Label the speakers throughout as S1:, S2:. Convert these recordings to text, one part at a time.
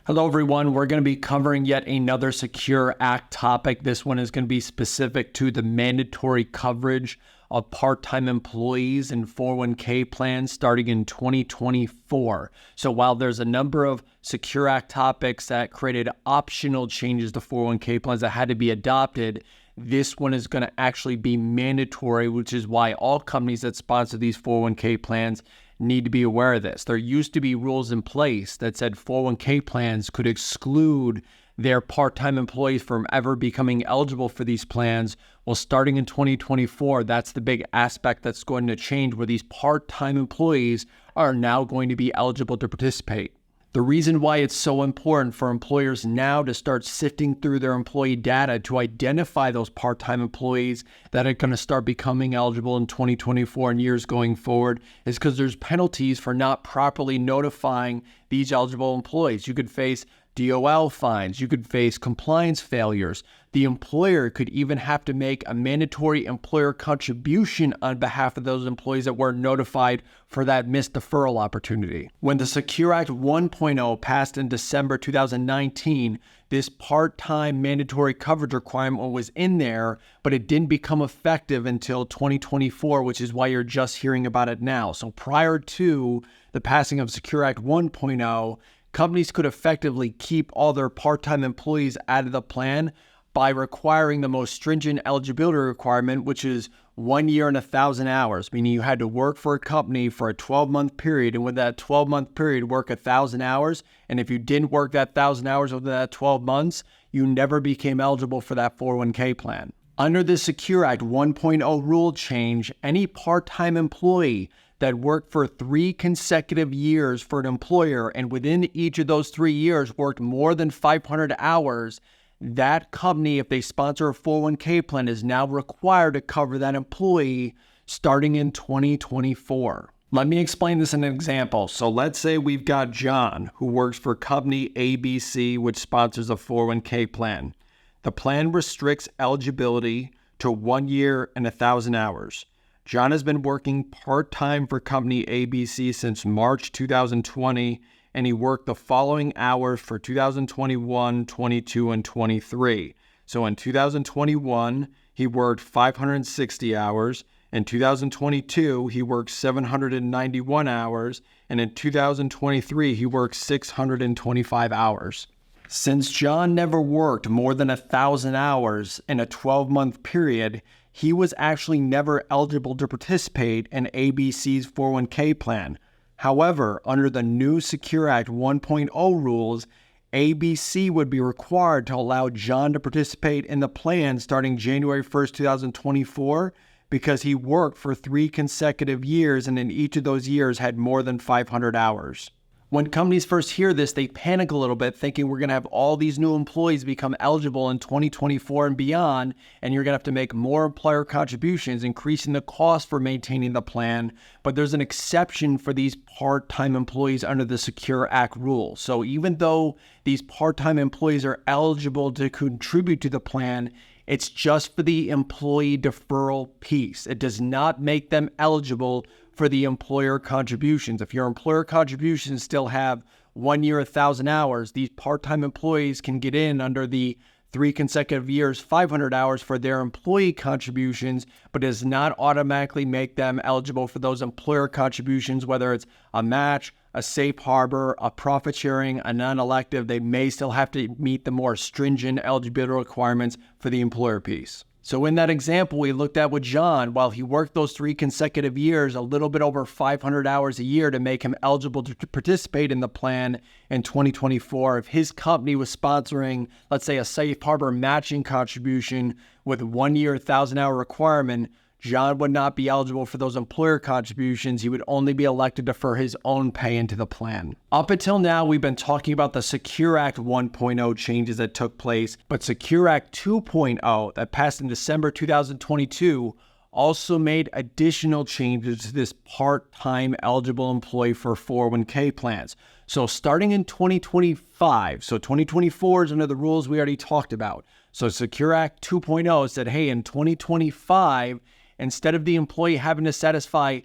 S1: Hello, everyone. We're going to be covering yet another Secure Act topic. This one is going to be specific to the mandatory coverage of part-time employees in 401k plans starting in 2024. So while there's a number of Secure Act topics that created optional changes to 401k plans that had to be adopted, this one is going to actually be mandatory, which is why all companies that sponsor these 401k plans need to be aware of this. There used to be rules in place that said 401k plans could exclude their part-time employees from ever becoming eligible for these plans. Well, starting in 2024, that's the big aspect that's going to change, where these part-time employees are now going to be eligible to participate. The reason why it's so important for employers now to start sifting through their employee data to identify those part-time employees that are going to start becoming eligible in 2024 and years going forward is because there's penalties for not properly notifying these eligible employees. You could face DOL fines, you could face compliance failures. The employer could even have to make a mandatory employer contribution on behalf of those employees that weren't notified for that missed deferral opportunity. When the Secure Act 1.0 passed in December 2019, this part-time mandatory coverage requirement was in there, but it didn't become effective until 2024, which is why you're just hearing about it now. So prior to the passing of Secure Act 1.0, companies could effectively keep all their part-time employees out of the plan by requiring the most stringent eligibility requirement, which is 1 year and 1,000 hours, meaning you had to work for a company for a 12-month period, and with that 12-month period, work 1,000 hours. And if you didn't work that 1,000 hours within that 12 months, you never became eligible for that 401k plan. Under the Secure Act 1.0 rule change, any part-time employee that worked for 3 consecutive years for an employer and within each of those 3 years worked more than 500 hours, that company, if they sponsor a 401k plan, is now required to cover that employee starting in 2024. Let me explain this in an example. So let's say we've got John, who works for company ABC, which sponsors a 401k plan. The plan restricts eligibility to 1 year and 1,000 hours. John has been working part-time for company ABC since March 2020, and he worked the following hours for 2021, 22, and 23. So in 2021, he worked 560 hours. In 2022, he worked 791 hours. And in 2023, he worked 625 hours. Since John never worked more than 1,000 hours in a 12-month period, he was actually never eligible to participate in ABC's 401k plan. However, under the new Secure Act 1.0 rules, ABC would be required to allow John to participate in the plan starting January 1st, 2024, because he worked for 3 consecutive years and in each of those years had more than 500 hours. When companies first hear this, they panic a little bit, thinking we're going to have all these new employees become eligible in 2024 and beyond, and you're going to have to make more employer contributions, increasing the cost for maintaining the plan. But there's an exception for these part-time employees under the Secure Act rule. So even though these part-time employees are eligible to contribute to the plan, it's just for the employee deferral piece. It does not make them eligible for the employer contributions. If your employer contributions still have 1 year, 1,000 hours, these part-time employees can get in under the 3 consecutive years, 500 hours for their employee contributions, but does not automatically make them eligible for those employer contributions, whether it's a match, a safe harbor, a profit sharing, a non-elective. They may still have to meet the more stringent eligibility requirements for the employer piece. So in that example we looked at with John, while he worked those 3 consecutive years, a little bit over 500 hours a year to make him eligible to participate in the plan in 2024, if his company was sponsoring, let's say, a safe harbor matching contribution with 1 year, 1,000 hour requirement, John would not be eligible for those employer contributions. He would only be elected to defer his own pay into the plan. Up until now, we've been talking about the Secure Act 1.0 changes that took place, but Secure Act 2.0 that passed in December 2022 also made additional changes to this part-time eligible employee for 401k plans. So starting in 2025, so 2024 is under the rules we already talked about. So Secure Act 2.0 said, hey, in 2025, instead of the employee having to satisfy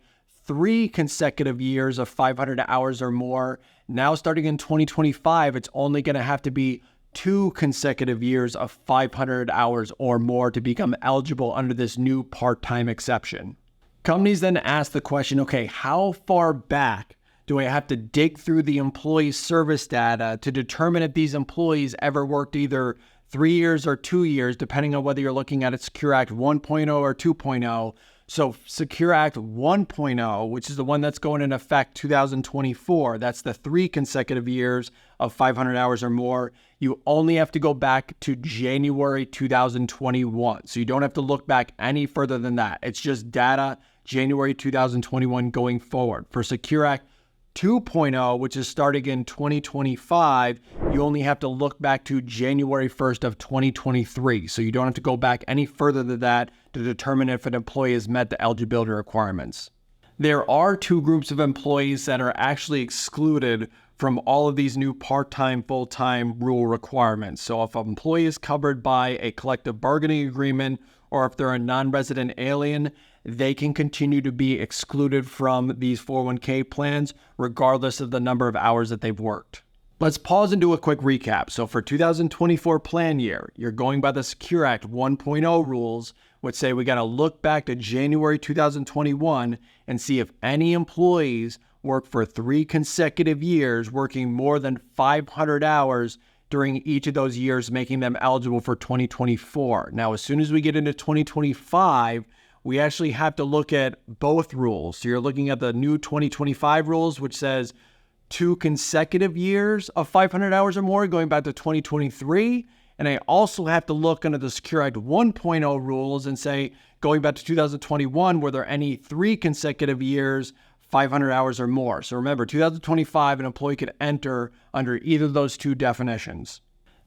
S1: 3 consecutive years of 500 hours or more. Now, starting in 2025, it's only going to have to be 2 consecutive years of 500 hours or more to become eligible under this new part-time exception. Companies then ask the question, okay, how far back do I have to dig through the employee service data to determine if these employees ever worked either 3 years or 2 years, depending on whether you're looking at it Secure Act 1.0 or 2.0. So Secure Act 1.0, which is the one that's going into effect 2024, that's the 3 consecutive years of 500 hours or more. You only have to go back to January 2021. So you don't have to look back any further than that. It's just data January 2021 going forward. For Secure Act 2.0, which is starting in 2025, you only have to look back to January 1st of 2023. So you don't have to go back any further than that to determine if an employee has met the eligibility requirements. There are 2 groups of employees that are actually excluded from all of these new part-time, full-time rule requirements. So if an employee is covered by a collective bargaining agreement, or if they're a non-resident alien, they can continue to be excluded from these 401k plans, regardless of the number of hours that they've worked. Let's pause and do a quick recap. So for 2024 plan year, you're going by the Secure Act 1.0 rules, which say we got to look back to January 2021 and see if any employees work for 3 consecutive years, working more than 500 hours during each of those years, making them eligible for 2024. Now, as soon as we get into 2025, we actually have to look at both rules. So you're looking at the new 2025 rules, which says 2 consecutive years of 500 hours or more, going back to 2023. And I also have to look under the Secure Act 1.0 rules and say, going back to 2021, were there any 3 consecutive years, 500 hours or more? So remember, 2025, an employee could enter under either of those 2 definitions.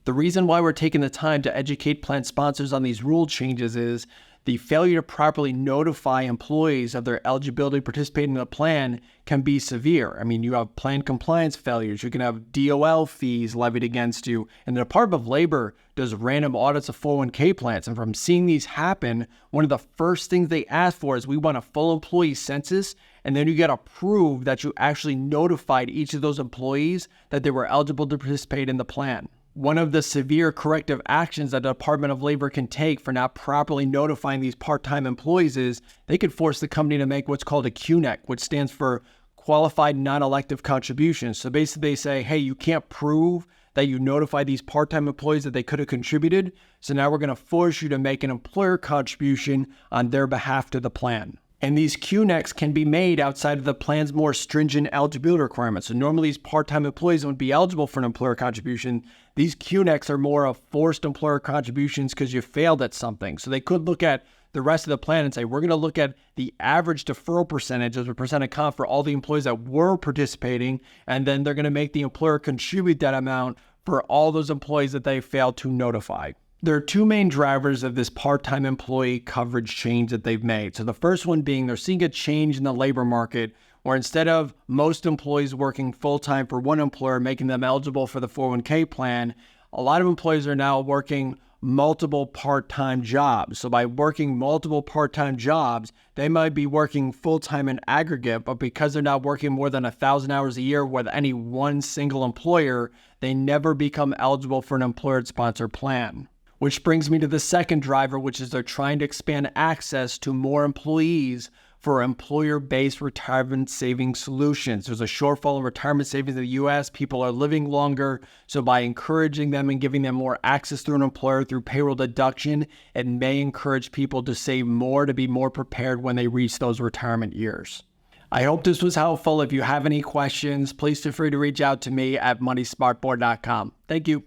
S1: The reason why we're taking the time to educate plan sponsors on these rule changes is the failure to properly notify employees of their eligibility to participate in a plan can be severe. I mean, you have plan compliance failures, you can have DOL fees levied against you, and the Department of Labor does random audits of 401k plans. And from seeing these happen, one of the first things they ask for is we want a full employee census, and then you got to prove that you actually notified each of those employees that they were eligible to participate in the plan. One of the severe corrective actions that the Department of Labor can take for not properly notifying these part-time employees is they could force the company to make what's called a QNEC, which stands for Qualified Non-Elective Contributions. So basically they say, hey, you can't prove that you notified these part-time employees that they could have contributed, so now we're going to force you to make an employer contribution on their behalf to the plan. And these QNECs can be made outside of the plan's more stringent eligibility requirements. So normally these part-time employees wouldn't be eligible for an employer contribution. These QNECs are more of forced employer contributions because you failed at something. So they could look at the rest of the plan and say, we're going to look at the average deferral percentage as a percent of comp for all the employees that were participating, and then they're going to make the employer contribute that amount for all those employees that they failed to notify. There are 2 main drivers of this part-time employee coverage change that they've made. So the first one being they're seeing a change in the labor market where instead of most employees working full-time for one employer, making them eligible for the 401k plan, a lot of employees are now working multiple part-time jobs. So by working multiple part-time jobs, they might be working full-time in aggregate, but because they're not working more than 1,000 hours a year with any one single employer, they never become eligible for an employer-sponsored plan. Which brings me to the second driver, which is they're trying to expand access to more employees for employer-based retirement savings solutions. There's a shortfall in retirement savings in the U.S. People are living longer. So by encouraging them and giving them more access through an employer through payroll deduction, it may encourage people to save more to be more prepared when they reach those retirement years. I hope this was helpful. If you have any questions, please feel free to reach out to me at moneysmartboard.com. Thank you.